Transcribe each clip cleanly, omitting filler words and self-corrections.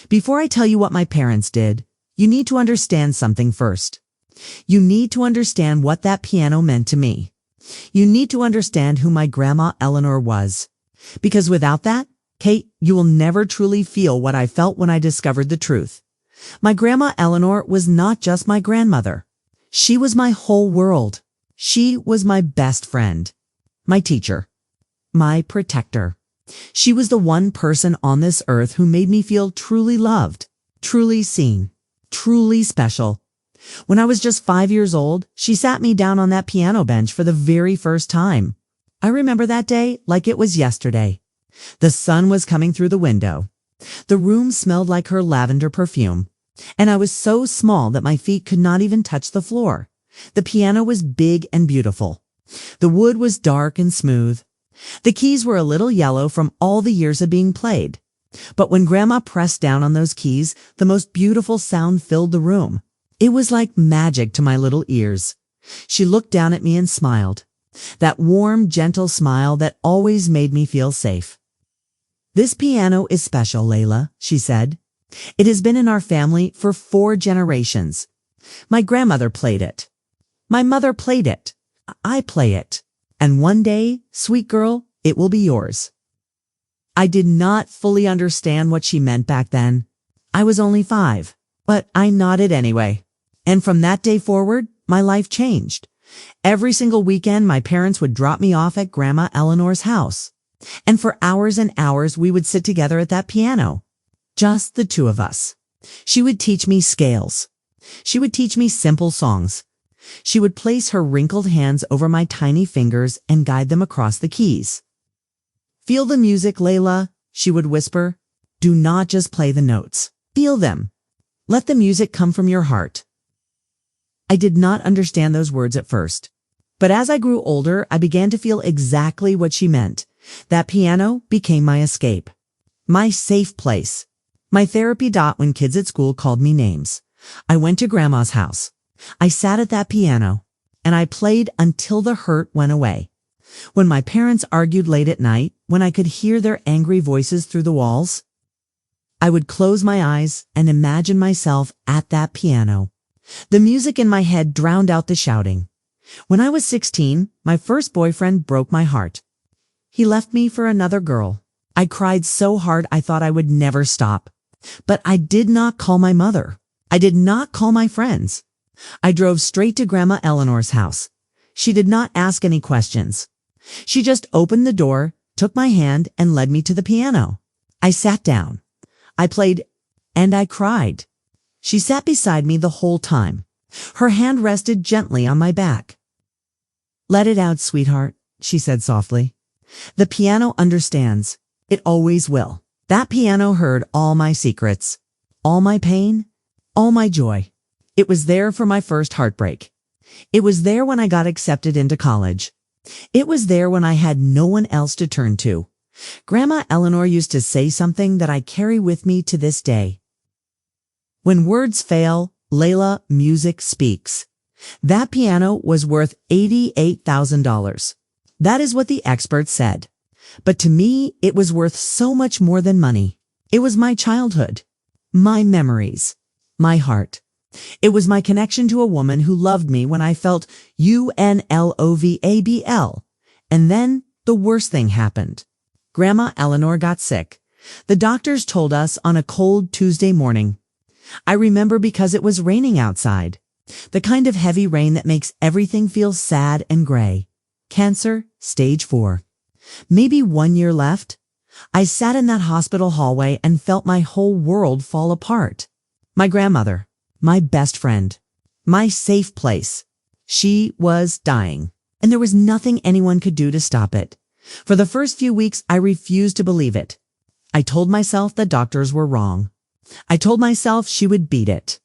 Before I tell you what my parents did, you need to understand something first. You need to understand what that piano meant to me. You need to understand who my grandma Eleanor was. Because without that, Kate, you will never truly feel what I felt when I discovered the truth. My grandma Eleanor was not just my grandmother. She was my whole world. She was my best friend, my teacher, my protector. She was the one person on this earth who made me feel truly loved, truly seen, truly special. When I was just 5 years old, she sat me down on that piano bench for the very first time. I remember that day like it was yesterday. The sun was coming through the window. The room smelled like her lavender perfume, and I was so small that my feet could not even touch the floor. The piano was big and beautiful. The wood was dark and smooth. The keys were a little yellow from all the years of being played. But when Grandma pressed down on those keys, the most beautiful sound filled the room. It was like magic to my little ears. She looked down at me and smiled. That warm, gentle smile that always made me feel safe. "This piano is special, Layla," she said. "It has been in our family for 4 generations. My grandmother played it. My mother played it. I play it. And one day, sweet girl, it will be yours." I did not fully understand what she meant back then. I was only 5, but I nodded anyway. And from that day forward, my life changed. Every single weekend, my parents would drop me off at Grandma Eleanor's house. And for hours and hours, we would sit together at that piano. Just the two of us. She would teach me scales. She would teach me simple songs. She would place her wrinkled hands over my tiny fingers and guide them across the keys. "Feel the music, Layla," she would whisper. "Do not just play the notes. Feel them. Let the music come from your heart." I did not understand those words at first. But as I grew older, I began to feel exactly what she meant. That piano became my escape. My safe place. My therapy dot when kids at school called me names. I went to Grandma's house. I sat at that piano, and I played until the hurt went away. When my parents argued late at night, when I could hear their angry voices through the walls, I would close my eyes and imagine myself at that piano. The music in my head drowned out the shouting. When I was 16, my first boyfriend broke my heart. He left me for another girl. I cried so hard I thought I would never stop. But I did not call my mother. I did not call my friends. I drove straight to Grandma Eleanor's house. She did not ask any questions. She just opened the door, took my hand, and led me to the piano. I sat down. I played, and I cried. She sat beside me the whole time. Her hand rested gently on my back. "Let it out, sweetheart," she said softly. "The piano understands. It always will." That piano heard all my secrets, all my pain, all my joy. It was there for my first heartbreak. It was there when I got accepted into college. It was there when I had no one else to turn to. Grandma Eleanor used to say something that I carry with me to this day. "When words fail, Layla, music speaks." That piano was worth $88,000. That is what the experts said. But to me, it was worth so much more than money. It was my childhood, my memories, my heart. It was my connection to a woman who loved me when I felt UNLOVABL. And then the worst thing happened. Grandma Eleanor got sick. The doctors told us on a cold Tuesday morning. I remember because it was raining outside. The kind of heavy rain that makes everything feel sad and gray. Cancer, stage 4. Maybe 1 year left. I sat in that hospital hallway and felt my whole world fall apart. My grandmother, my best friend, my safe place. She was dying, and there was nothing anyone could do to stop it. For the first few weeks, I refused to believe it. I told myself the doctors were wrong. I told myself she would beat it.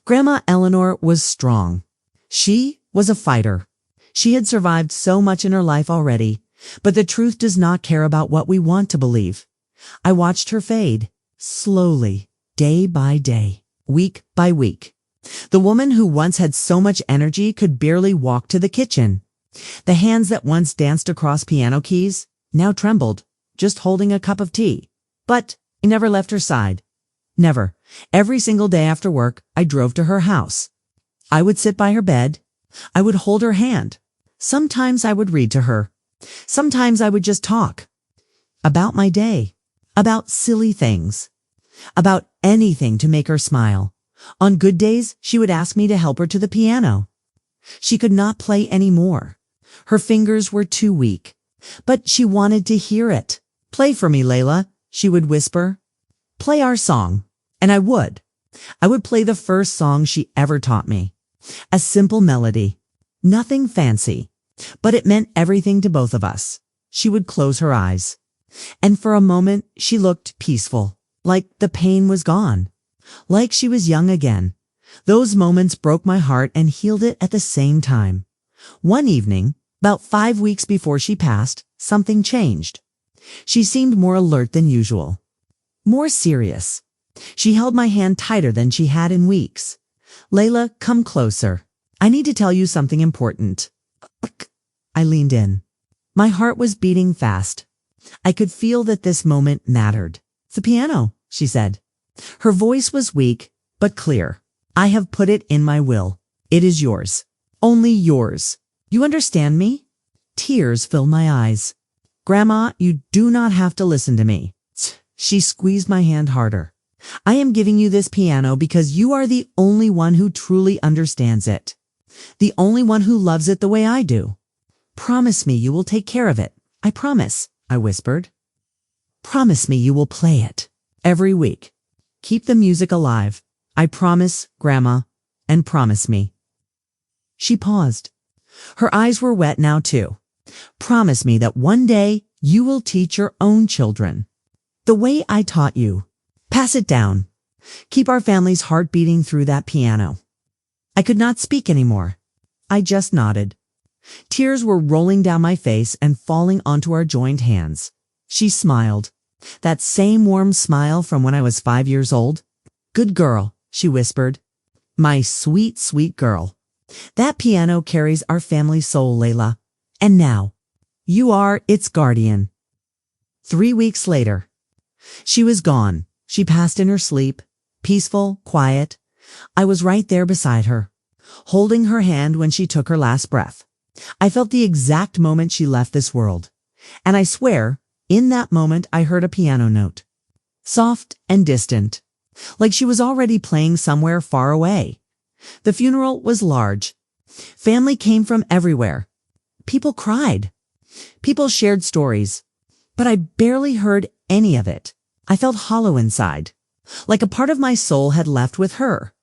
Grandma Eleanor was strong. She was a fighter. She had survived so much in her life already, but the truth does not care about what we want to believe. I watched her fade, slowly, day by day, week by week. The woman who once had so much energy could barely walk to the kitchen. The hands that once danced across piano keys now trembled, just holding a cup of tea. But I never left her side. Never. Every single day after work, I drove to her house. I would sit by her bed. I would hold her hand. Sometimes I would read to her. Sometimes I would just talk. About my day. About silly things. About anything to make her smile. On good days, she would ask me to help her to the piano. She could not play anymore. Her fingers were too weak. But she wanted to hear it. "Play for me, Layla," she would whisper. "Play our song." And I would. I would play the first song she ever taught me. A simple melody. Nothing fancy. But it meant everything to both of us. She would close her eyes. And for a moment, she looked peaceful. Like the pain was gone. Like she was young again. Those moments broke my heart and healed it at the same time. One evening, about 5 weeks before she passed, something changed. She seemed more alert than usual. More serious. She held my hand tighter than she had in weeks. "Layla, come closer. I need to tell you something important." I leaned in. My heart was beating fast. I could feel that this moment mattered. "The piano," she said. Her voice was weak, but clear. "I have put it in my will. It is yours. Only yours. You understand me?" Tears filled my eyes. "Grandma, you do not have to listen to me." She squeezed my hand harder. "I am giving you this piano because you are the only one who truly understands it. The only one who loves it the way I do. Promise me you will take care of it. I promise," I whispered. "Promise me you will play it. Every week. Keep the music alive. I promise, Grandma, and promise me." She paused. Her eyes were wet now too. "Promise me that one day you will teach your own children. The way I taught you. Pass it down. Keep our family's heart beating through that piano." I could not speak anymore. I just nodded. Tears were rolling down my face and falling onto our joined hands. She smiled. That same warm smile from when I was 5 years old. "Good girl," she whispered. "My sweet, sweet girl. That piano carries our family soul, Layla. And now, you are its guardian." 3 weeks later. She was gone. She passed in her sleep. Peaceful, quiet. I was right there beside her, holding her hand when she took her last breath. I felt the exact moment she left this world. And I swear, in that moment I heard a piano note. Soft and distant. Like she was already playing somewhere far away. The funeral was large. Family came from everywhere. People cried. People shared stories. But I barely heard any of it. I felt hollow inside. Like a part of my soul had left with her.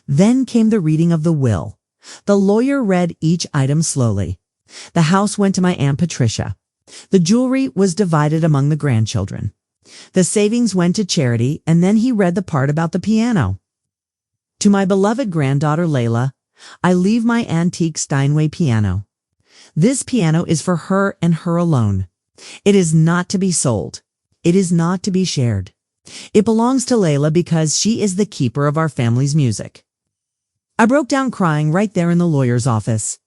Then came the reading of the will. The lawyer read each item slowly. The house went to my Aunt Patricia. The jewelry was divided among the grandchildren. The savings went to charity, and then he read the part about the piano. "To my beloved granddaughter Layla, I leave my antique Steinway piano. This piano is for her and her alone. It is not to be sold. It is not to be shared. It belongs to Layla because she is the keeper of our family's music." I broke down crying right there in the lawyer's office.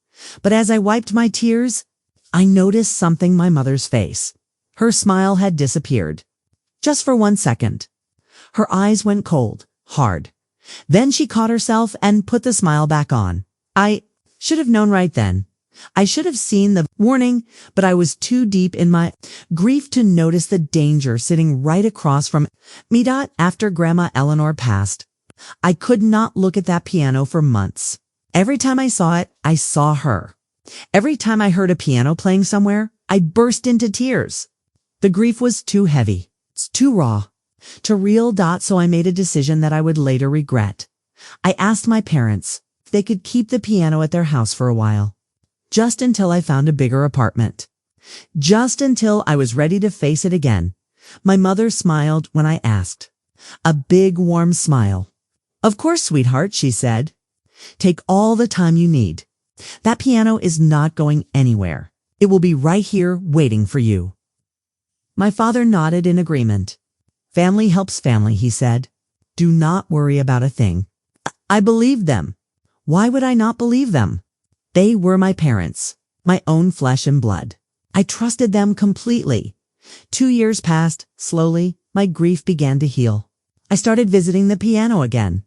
But as I wiped my tears, I noticed something in my mother's face. Her smile had disappeared. Just for 1 second. Her eyes went cold, hard. Then she caught herself and put the smile back on. I should have known right then. I should have seen the warning, but I was too deep in my grief to notice the danger sitting right across from me. After Grandma Eleanor passed, I could not look at that piano for months. Every time I saw it, I saw her. Every time I heard a piano playing somewhere, I burst into tears. The grief was too heavy. It's too raw. Too real. So I made a decision that I would later regret. I asked my parents if they could keep the piano at their house for a while. Just until I found a bigger apartment. Just until I was ready to face it again. My mother smiled when I asked. A big, warm smile. "Of course, sweetheart," she said. "Take all the time you need. That piano is not going anywhere. It will be right here waiting for you." My father nodded in agreement. "Family helps family," he said. "Do not worry about a thing." I believed them. Why would I not believe them? They were my parents, my own flesh and blood. I trusted them completely. 2 years passed. Slowly, my grief began to heal. I started visiting the piano again.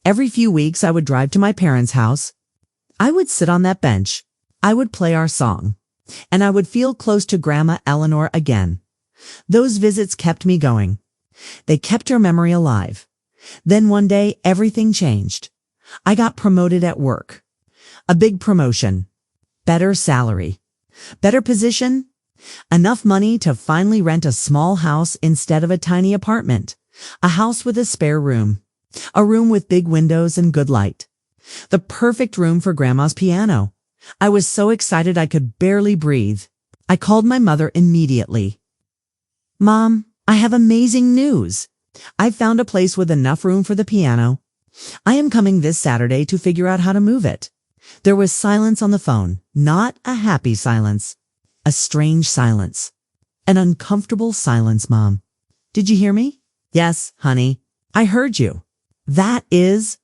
Every few weeks I would drive to my parents' house. I would sit on that bench. I would play our song. And I would feel close to Grandma Eleanor again. Those visits kept me going. They kept her memory alive. Then one day everything changed. I got promoted at work. A big promotion. Better salary. Better position. Enough money to finally rent a small house instead of a tiny apartment. A house with a spare room. A room with big windows and good light. The perfect room for Grandma's piano. I was so excited I could barely breathe. I called my mother immediately. Mom, I have amazing news. I found a place with enough room for the piano. I am coming this Saturday to figure out how to move it. There was silence on the phone, not a happy silence. A strange silence. An uncomfortable silence, Mom. Did you hear me? Yes, honey. I heard you. That is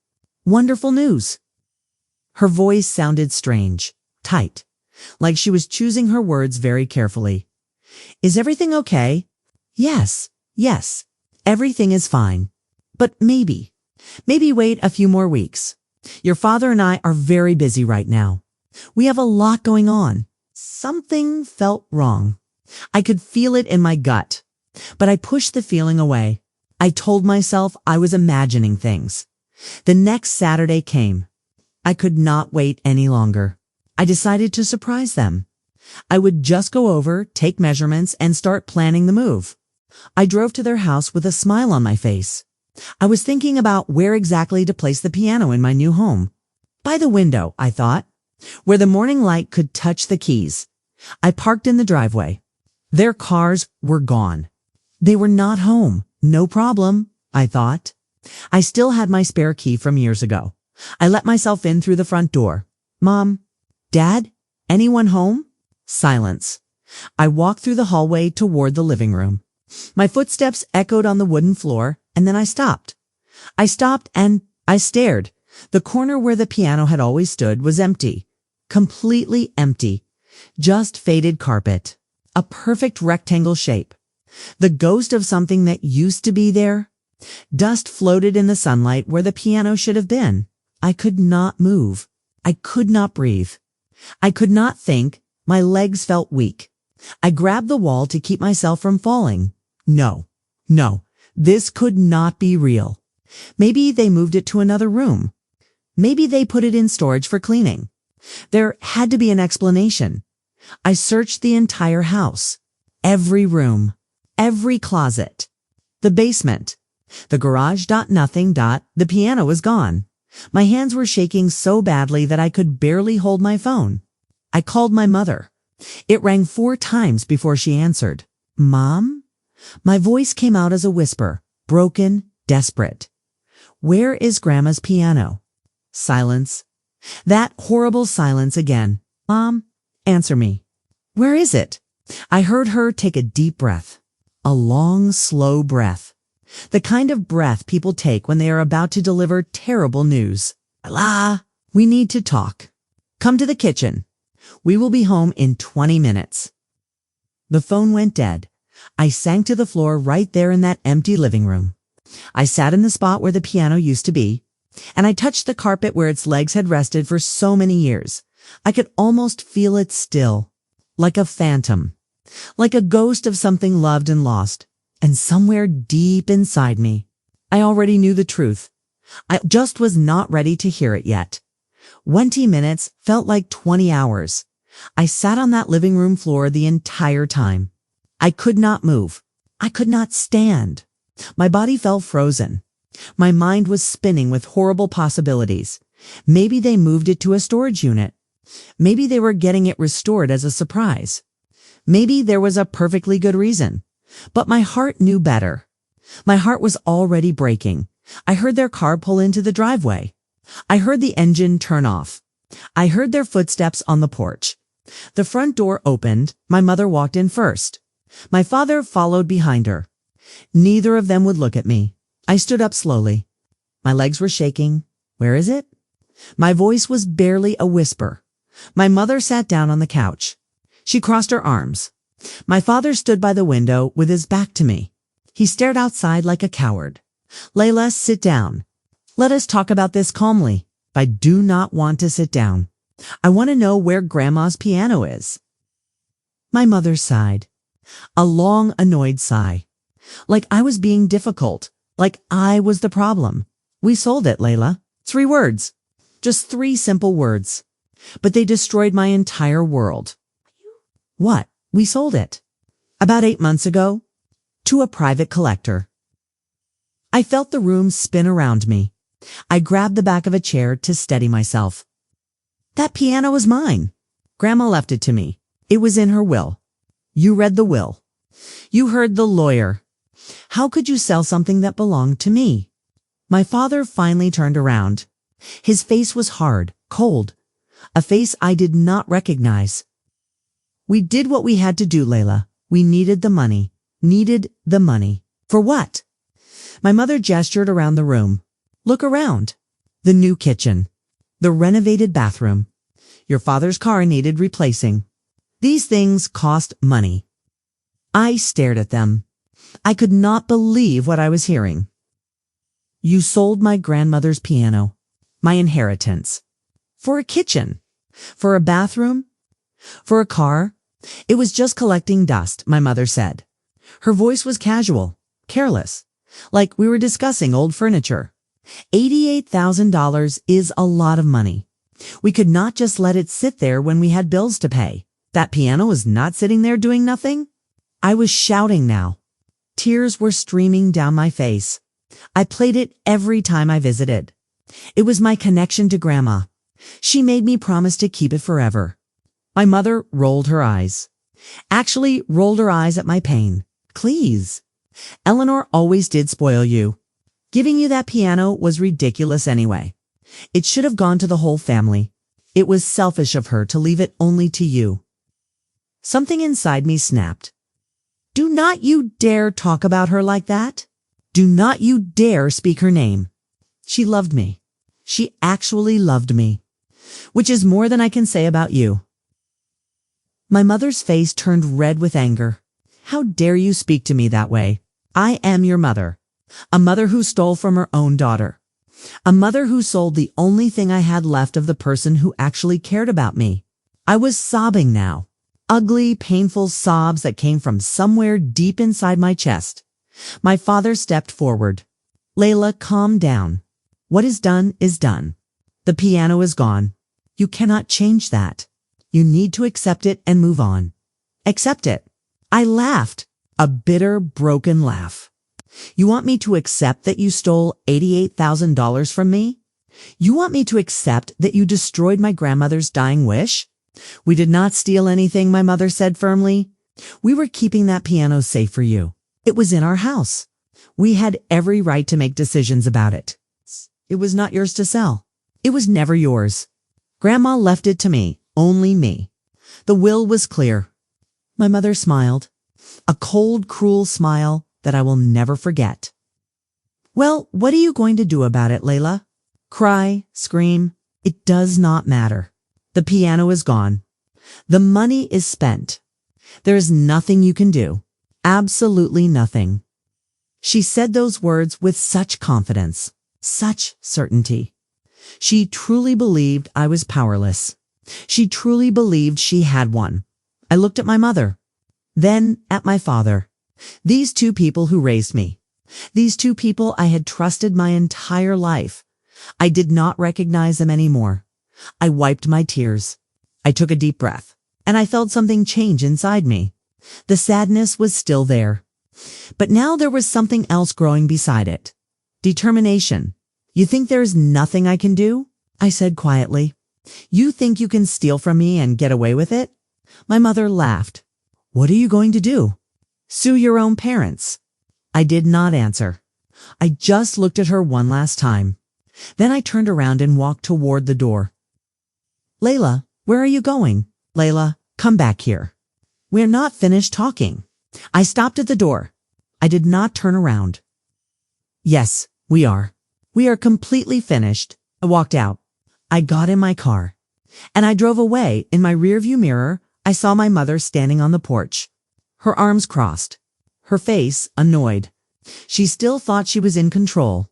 wonderful news. Her voice sounded strange, tight, like she was choosing her words very carefully. Is everything okay? Yes, everything is fine. But maybe wait a few more weeks. Your father and I are very busy right now. We have a lot going on. Something felt wrong. I could feel it in my gut, but I pushed the feeling away. I told myself I was imagining things. The next Saturday came. I could not wait any longer. I decided to surprise them. I would just go over, take measurements, and start planning the move. I drove to their house with a smile on my face. I was thinking about where exactly to place the piano in my new home. By the window, I thought, where the morning light could touch the keys. I parked in the driveway. Their cars were gone. They were not home. No problem, I thought. I still had my spare key from years ago. I let myself in through the front door. Mom, Dad, anyone home? Silence. I walked through the hallway toward the living room. My footsteps echoed on the wooden floor, and then I stopped. I stopped and I stared. The corner where the piano had always stood was empty. Completely empty. Just faded carpet. A perfect rectangle shape. The ghost of something that used to be there. Dust floated in the sunlight where the piano should have been. I could not move. I could not breathe. I could not think. My legs felt weak. I grabbed the wall to keep myself from falling. No, this could not be real. Maybe they moved it to another room. Maybe they put it in storage for cleaning. There had to be an explanation. I searched the entire house. Every room. Every closet. The basement. The garage. Nothing. The piano was gone. My hands were shaking so badly that I could barely hold my phone. I called my mother. It rang 4 times before she answered. Mom? My voice came out as a whisper, broken, desperate. Where is Grandma's piano? Silence. That horrible silence again. Mom, answer me. Where is it? I heard her take a deep breath. A long, slow breath. The kind of breath people take when they are about to deliver terrible news. Layla, we need to talk. Come to the kitchen. We will be home in 20 minutes. The phone went dead. I sank to the floor right there in that empty living room. I sat in the spot where the piano used to be, and I touched the carpet where its legs had rested for so many years. I could almost feel it still, like a phantom, like a ghost of something loved and lost. And somewhere deep inside me, I already knew the truth. I just was not ready to hear it yet. 20 minutes felt like 20 hours. I sat on that living room floor the entire time. I could not move. I could not stand. My body felt frozen. My mind was spinning with horrible possibilities. Maybe they moved it to a storage unit. Maybe they were getting it restored as a surprise. Maybe there was a perfectly good reason. But my heart knew better. My heart was already breaking. I heard their car pull into the driveway. I heard the engine turn off. I heard their footsteps on the porch. The front door opened. My mother walked in first. My father followed behind her. Neither of them would look at me. I stood up slowly. My legs were shaking. Where is it? My voice was barely a whisper. My mother sat down on the couch. She crossed her arms. My father stood by the window with his back to me. He stared outside like a coward. Layla, sit down. Let us talk about this calmly. I do not want to sit down. I want to know where Grandma's piano is. My mother sighed. A long, annoyed sigh. Like I was being difficult. Like I was the problem. We sold it, Layla. 3 words. Just 3 simple words. But they destroyed my entire world. What? We sold it. About 8 months ago. To a private collector. I felt the room spin around me. I grabbed the back of a chair to steady myself. That piano was mine. Grandma left it to me. It was in her will. You read the will. You heard the lawyer. How could you sell something that belonged to me? My father finally turned around. His face was hard, cold, a face I did not recognize. We did what we had to do, Layla. We needed the money. Needed the money. For what? My mother gestured around the room. Look around. The new kitchen. The renovated bathroom. Your father's car needed replacing. These things cost money. I stared at them. I could not believe what I was hearing. You sold my grandmother's piano, my inheritance, for a kitchen, for a bathroom, for a car. It was just collecting dust, my mother said. Her voice was casual, careless, like we were discussing old furniture. $88,000 is a lot of money. We could not just let it sit there when we had bills to pay. That piano was not sitting there doing nothing. I was shouting now. Tears were streaming down my face. I played it every time I visited. It was my connection to Grandma. She made me promise to keep it forever. My mother rolled her eyes. Actually rolled her eyes at my pain. Please. Eleanor always did spoil you. Giving you that piano was ridiculous anyway. It should have gone to the whole family. It was selfish of her to leave it only to you. Something inside me snapped. Do not you dare talk about her like that. Do not you dare speak her name. She loved me. She actually loved me. Which is more than I can say about you. My mother's face turned red with anger. How dare you speak to me that way? I am your mother. A mother who stole from her own daughter. A mother who sold the only thing I had left of the person who actually cared about me. I was sobbing now. Ugly, painful sobs that came from somewhere deep inside my chest. My father stepped forward. Layla, calm down. What is done is done. The piano is gone. You cannot change that. You need to accept it and move on. Accept it. I laughed. A bitter, broken laugh. You want me to accept that you stole $88,000 from me? You want me to accept that you destroyed my grandmother's dying wish? We did not steal anything, my mother said firmly. We were keeping that piano safe for you. It was in our house. We had every right to make decisions about it. It was not yours to sell. It was never yours. Grandma left it to me, only me. The will was clear. My mother smiled. A cold, cruel smile that I will never forget. Well, what are you going to do about it, Layla? Cry, scream. It does not matter. The piano is gone. The money is spent. There is nothing you can do. Absolutely nothing. She said those words with such confidence, such certainty. She truly believed I was powerless. She truly believed she had won. I looked at my mother, then at my father. These 2 people who raised me. These 2 people I had trusted my entire life. I did not recognize them anymore. I wiped my tears. I took a deep breath, and I felt something change inside me. The sadness was still there. But now there was something else growing beside it. Determination. You think there is nothing I can do? I said quietly. You think you can steal from me and get away with it? My mother laughed. What are you going to do? Sue your own parents. I did not answer. I just looked at her one last time. Then I turned around and walked toward the door. Layla, where are you going? Layla, come back here. We're not finished talking. I stopped at the door. I did not turn around. Yes, we are. We are completely finished. I walked out. I got in my car. And I drove away. In my rearview mirror, I saw my mother standing on the porch. Her arms crossed. Her face annoyed. She still thought she was in control.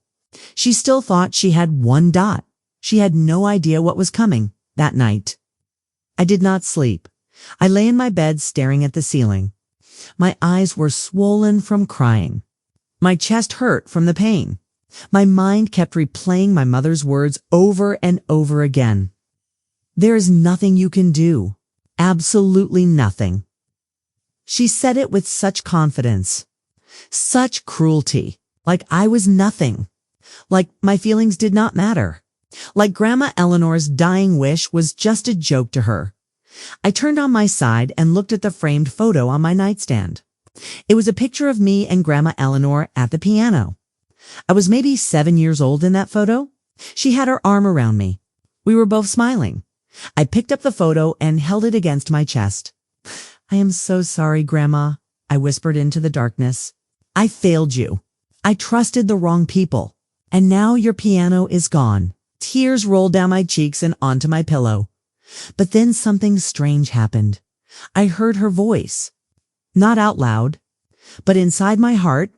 She still thought she had one dot. She had no idea what was coming that night. I did not sleep. I lay in my bed staring at the ceiling. My eyes were swollen from crying. My chest hurt from the pain. My mind kept replaying my mother's words over and over again. There is nothing you can do. Absolutely nothing. She said it with such confidence. Such cruelty. Like I was nothing. Like my feelings did not matter. Like Grandma Eleanor's dying wish was just a joke to her. I turned on my side and looked at the framed photo on my nightstand. It was a picture of me and Grandma Eleanor at the piano. I was maybe 7 years old in that photo. She had her arm around me. We were both smiling. I picked up the photo and held it against my chest. I am so sorry, Grandma, I whispered into the darkness. I failed you. I trusted the wrong people. And now your piano is gone. Tears rolled down my cheeks and onto my pillow. But then something strange happened. I heard her voice. Not out loud, but inside my heart,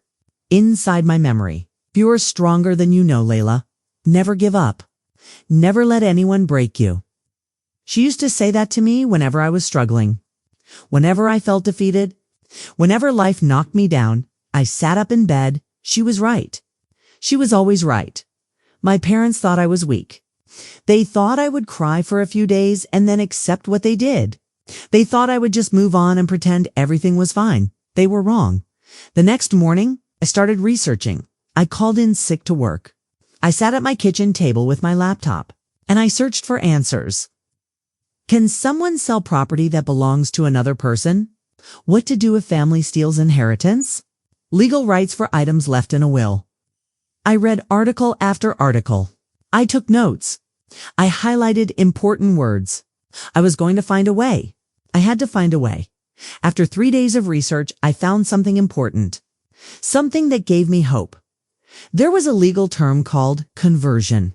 inside my memory. You are stronger than you know, Layla. Never give up. Never let anyone break you. She used to say that to me whenever I was struggling. Whenever I felt defeated, whenever life knocked me down, I sat up in bed. She was right. She was always right. My parents thought I was weak. They thought I would cry for a few days and then accept what they did. They thought I would just move on and pretend everything was fine. They were wrong. The next morning, I started researching. I called in sick to work. I sat at my kitchen table with my laptop, and I searched for answers. Can someone sell property that belongs to another person? What to do if family steals inheritance? Legal rights for items left in a will. I read article after article. I took notes. I highlighted important words. I was going to find a way. I had to find a way. After 3 days of research, I found something important. Something that gave me hope. There was a legal term called conversion.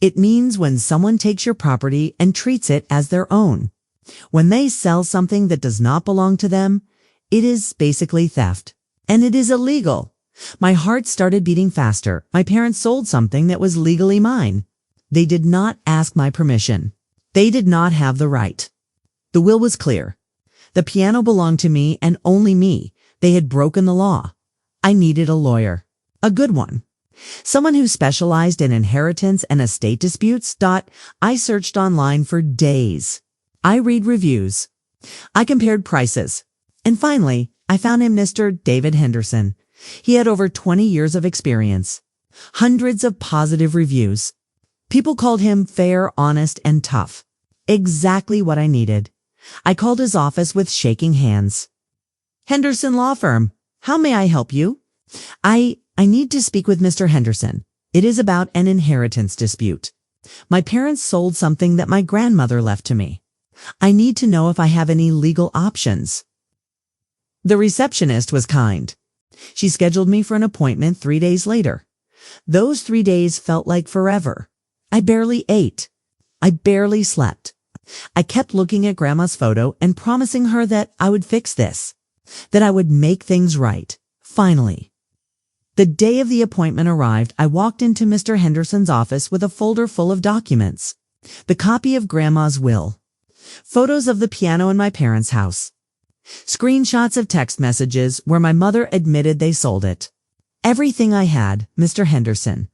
It means when someone takes your property and treats it as their own. When they sell something that does not belong to them, it is basically theft. And it is illegal. My heart started beating faster. My parents sold something that was legally mine. They did not ask my permission. They did not have the right. The will was clear. The piano belonged to me and only me. They had broken the law. I needed a lawyer. A good one. Someone who specialized in inheritance and estate disputes. I searched online for days. I read reviews. I compared prices. And finally, I found him Mr. David Henderson. He had over 20 years of experience. Hundreds of positive reviews. People called him fair, honest, and tough. Exactly what I needed. I called his office with shaking hands. Henderson Law Firm. How may I help you? I need to speak with Mr. Henderson. It is about an inheritance dispute. My parents sold something that my grandmother left to me. I need to know if I have any legal options. The receptionist was kind. She scheduled me for an appointment 3 days later. Those 3 days felt like forever. I barely ate. I barely slept. I kept looking at Grandma's photo and promising her that I would fix this, that I would make things right. Finally. The day of the appointment arrived. I walked into Mr. Henderson's office with a folder full of documents. The copy of Grandma's will. Photos of the piano in my parents' house. Screenshots of text messages where my mother admitted they sold it. Everything I had, Mr. Henderson,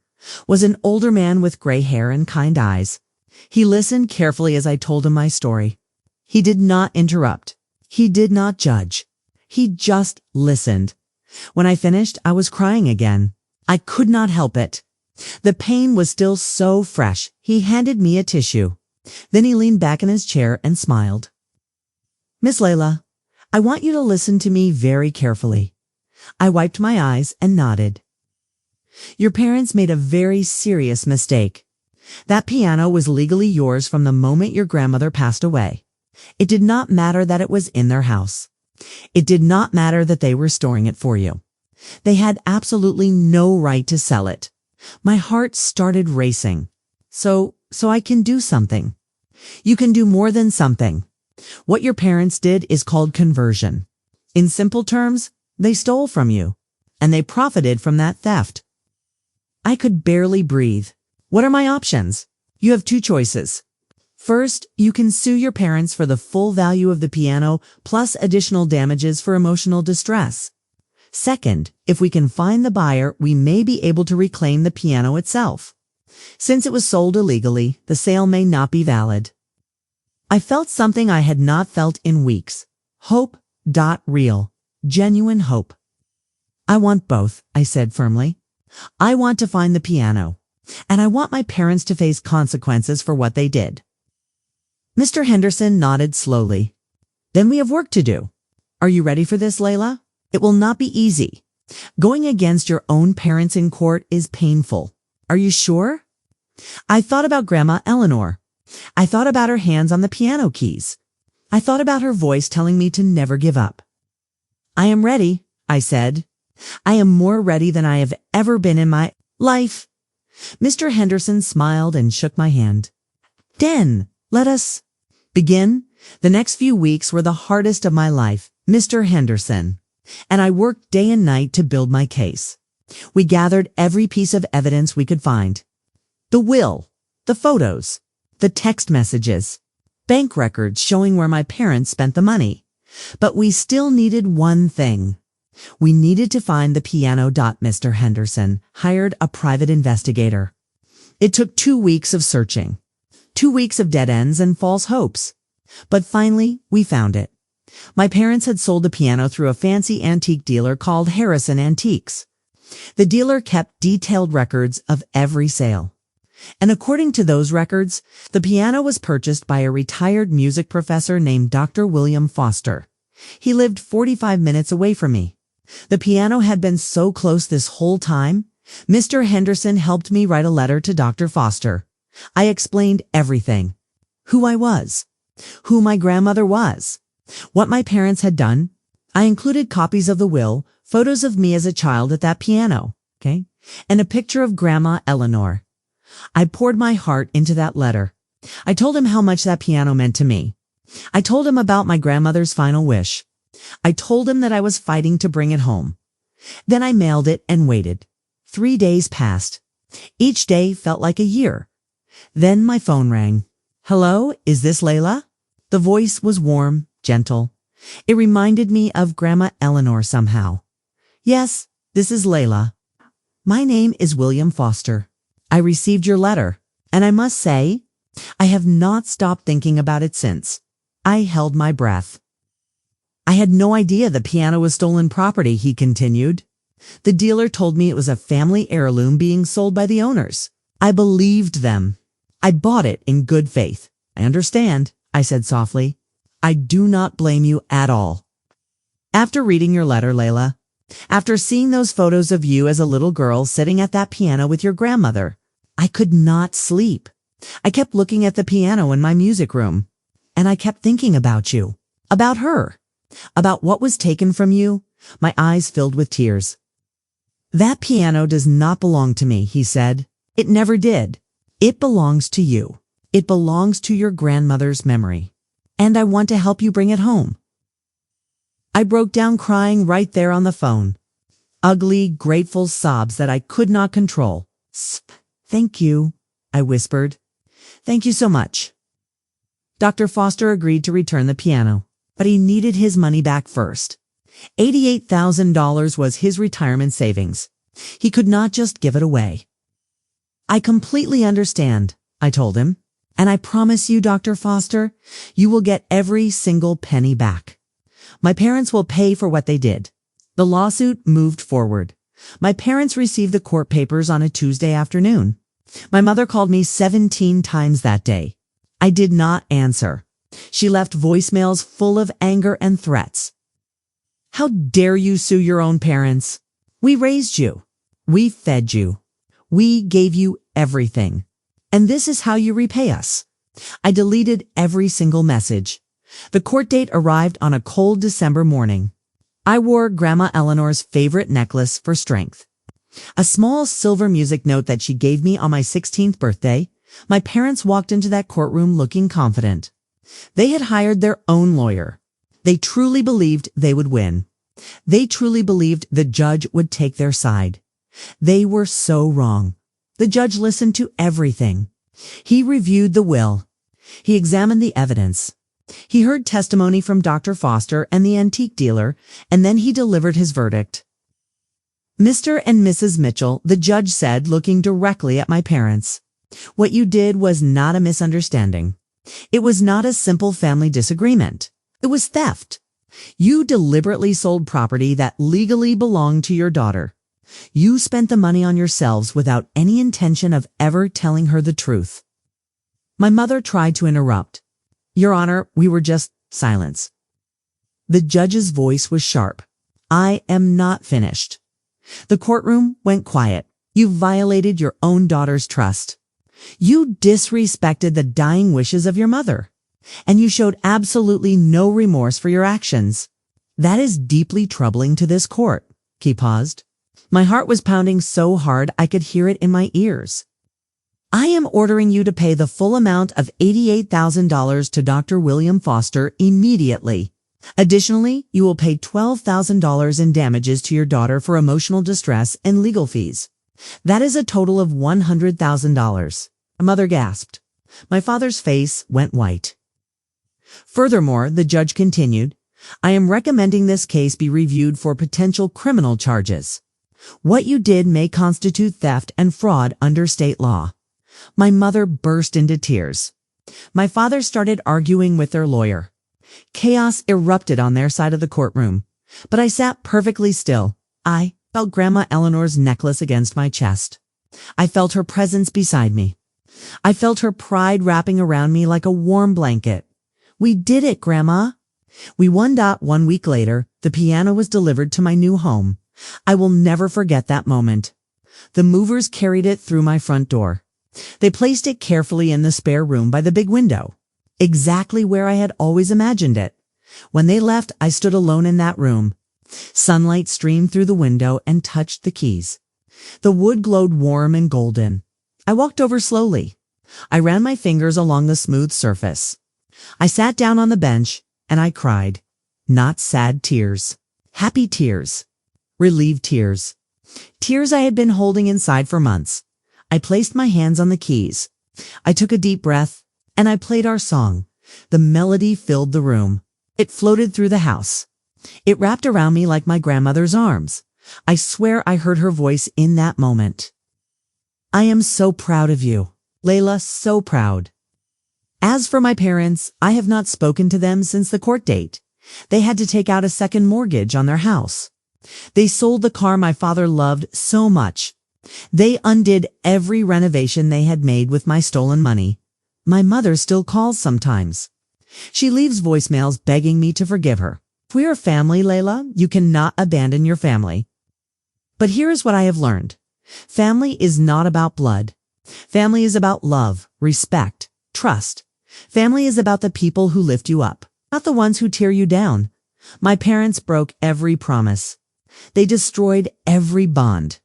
was an older man with gray hair and kind eyes. He listened carefully as I told him my story. He did not interrupt. He did not judge. He just listened. When I finished, I was crying again. I could not help it. The pain was still so fresh. He handed me a tissue. Then he leaned back in his chair and smiled. Miss Layla, I want you to listen to me very carefully. I wiped my eyes and nodded. Your parents made a very serious mistake. That piano was legally yours from the moment your grandmother passed away. It did not matter that it was in their house. It did not matter that they were storing it for you. They had absolutely no right to sell it. My heart started racing. So I can do something. You can do more than something. What your parents did is called conversion. In simple terms, they stole from you. and they profited from that theft. I could barely breathe. What are my options? You have two choices. First, you can sue your parents for the full value of the piano plus additional damages for emotional distress. Second, if we can find the buyer, we may be able to reclaim the piano itself. Since it was sold illegally, the sale may not be valid. I felt something I had not felt in weeks. Hope. Real. Genuine hope. I want both, I said firmly. I want to find the piano, and I want my parents to face consequences for what they did. Mr. Henderson nodded slowly. Then we have work to do. Are you ready for this, Layla? It will not be easy. Going against your own parents in court is painful. Are you sure? I thought about Grandma Eleanor. I thought about her hands on the piano keys. I thought about her voice telling me to never give up. I am ready, I said. I am more ready than I have ever been in my life. Mr. Henderson smiled and shook my hand. Then, let us begin. The next few weeks were the hardest of my life, Mr. Henderson, and I worked day and night to build my case. We gathered every piece of evidence we could find. The will, the photos, the text messages, bank records showing where my parents spent the money. But we still needed one thing. We needed to find the piano. Mr. Henderson hired a private investigator. It took 2 weeks of searching, 2 weeks of dead ends and false hopes. But finally, we found it. My parents had sold the piano through a fancy antique dealer called Harrison Antiques. The dealer kept detailed records of every sale. And according to those records, the piano was purchased by a retired music professor named Dr. William Foster. He lived 45 minutes away from me. The piano had been so close this whole time. Mr. Henderson helped me write a letter to Dr. Foster. I explained everything. Who I was. Who my grandmother was. What my parents had done. I included copies of the will, photos of me as a child at that piano, and a picture of Grandma Eleanor. I poured my heart into that letter. I told him how much that piano meant to me. I told him about my grandmother's final wish. I told him that I was fighting to bring it home. Then I mailed it and waited. 3 days passed. Each day felt like a year. Then my phone rang. Hello, is this Layla? The voice was warm, gentle. It reminded me of Grandma Eleanor somehow. Yes, this is Layla. My name is William Foster. I received your letter, and I must say, I have not stopped thinking about it since. I held my breath. I had no idea the piano was stolen property, he continued. The dealer told me it was a family heirloom being sold by the owners. I believed them. I bought it in good faith. I understand, I said softly. I do not blame you at all. After reading your letter, Layla, after seeing those photos of you as a little girl sitting at that piano with your grandmother, I could not sleep. I kept looking at the piano in my music room, and I kept thinking about you, about her, about what was taken from you. My eyes filled with tears. That piano does not belong to me, he said. It never did. It belongs to you. It belongs to your grandmother's memory. And I want to help you bring it home. I broke down crying right there on the phone. Ugly, grateful sobs that I could not control. Thank you, I whispered. Thank you so much. Dr. Foster agreed to return the piano, but he needed his money back first. $88,000 was his retirement savings. He could not just give it away. I completely understand, I told him. And I promise you, Dr. Foster, you will get every single penny back. My parents will pay for what they did. The lawsuit moved forward. My parents received the court papers on a Tuesday afternoon. My mother called me 17 times that day. I did not answer. She left voicemails full of anger and threats. How dare you sue your own parents? We raised you. We fed you. We gave you everything. And this is how you repay us. I deleted every single message. The court date arrived on a cold December morning. I wore Grandma Eleanor's favorite necklace for strength. A small silver music note that she gave me on my 16th birthday. My parents walked into that courtroom looking confident. They had hired their own lawyer. They truly believed they would win. They truly believed the judge would take their side. They were so wrong. The judge listened to everything. He reviewed the will. He examined the evidence. He heard testimony from Dr. Foster and the antique dealer, and then he delivered his verdict. Mr. and Mrs. Mitchell, the judge said, looking directly at my parents, what you did was not a misunderstanding. It was not a simple family disagreement. It was theft. You deliberately sold property that legally belonged to your daughter. You spent the money on yourselves without any intention of ever telling her the truth. My mother tried to interrupt. Your Honor, we were just silence. The judge's voice was sharp. I am not finished. The courtroom went quiet. You violated your own daughter's trust. You disrespected the dying wishes of your mother. And you showed absolutely no remorse for your actions. That is deeply troubling to this court. He paused. My heart was pounding so hard I could hear it in my ears. I am ordering you to pay the full amount of $88,000 to Dr. William Foster immediately. Additionally, you will pay $12,000 in damages to your daughter for emotional distress and legal fees. That is a total of $100,000. My mother gasped. My father's face went white. Furthermore, the judge continued, I am recommending this case be reviewed for potential criminal charges. What you did may constitute theft and fraud under state law. My mother burst into tears. My father started arguing with their lawyer. Chaos erupted on their side of the courtroom, but I sat perfectly still. I felt Grandma Eleanor's necklace against my chest. I felt her presence beside me. I felt her pride wrapping around me like a warm blanket. We did it, Grandma. We won. 1 week later, the piano was delivered to my new home. I will never forget that moment. The movers carried it through my front door. They placed it carefully in the spare room by the big window, exactly where I had always imagined it. When they left, I stood alone in that room. Sunlight streamed through the window and touched the keys. The wood glowed warm and golden. I walked over slowly. I ran my fingers along the smooth surface. I sat down on the bench and I cried. Not sad tears. Happy tears. Relieved tears. Tears I had been holding inside for months. I placed my hands on the keys. I took a deep breath and I played our song. The melody filled the room. It floated through the house. It wrapped around me like my grandmother's arms. I swear I heard her voice in that moment. I am so proud of you, Layla, so proud. As for my parents, I have not spoken to them since the court date. They had to take out a second mortgage on their house. They sold the car my father loved so much. They undid every renovation they had made with my stolen money. My mother still calls sometimes. She leaves voicemails begging me to forgive her. If we are family, Layla, you cannot abandon your family. But here is what I have learned. Family is not about blood. Family is about love, respect, trust. Family is about the people who lift you up, not the ones who tear you down. My parents broke every promise. They destroyed every bond.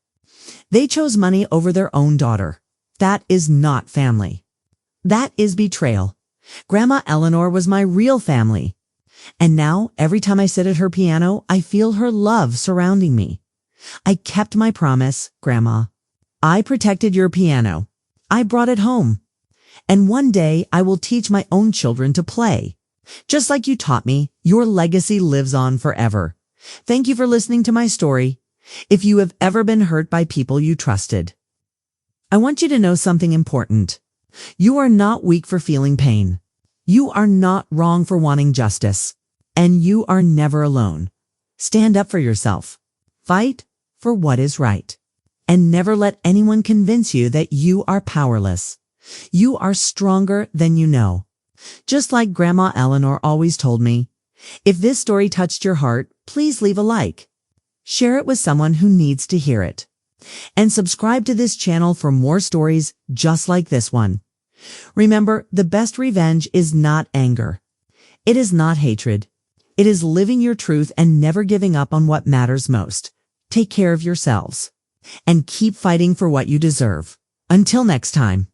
They chose money over their own daughter. That is not family. That is betrayal. Grandma Eleanor was my real family. And now, every time I sit at her piano, I feel her love surrounding me. I kept my promise, Grandma. I protected your piano. I brought it home. And one day I will teach my own children to play. Just like you taught me, your legacy lives on forever. Thank you for listening to my story. If you have ever been hurt by people you trusted, I want you to know something important. You are not weak for feeling pain. You are not wrong for wanting justice. And you are never alone. Stand up for yourself. Fight for what is right. And never let anyone convince you that you are powerless. You are stronger than you know. Just like Grandma Eleanor always told me, if this story touched your heart, please leave a like. Share it with someone who needs to hear it. And subscribe to this channel for more stories just like this one. Remember, the best revenge is not anger. It is not hatred. It is living your truth and never giving up on what matters most. Take care of yourselves. And keep fighting for what you deserve. Until next time.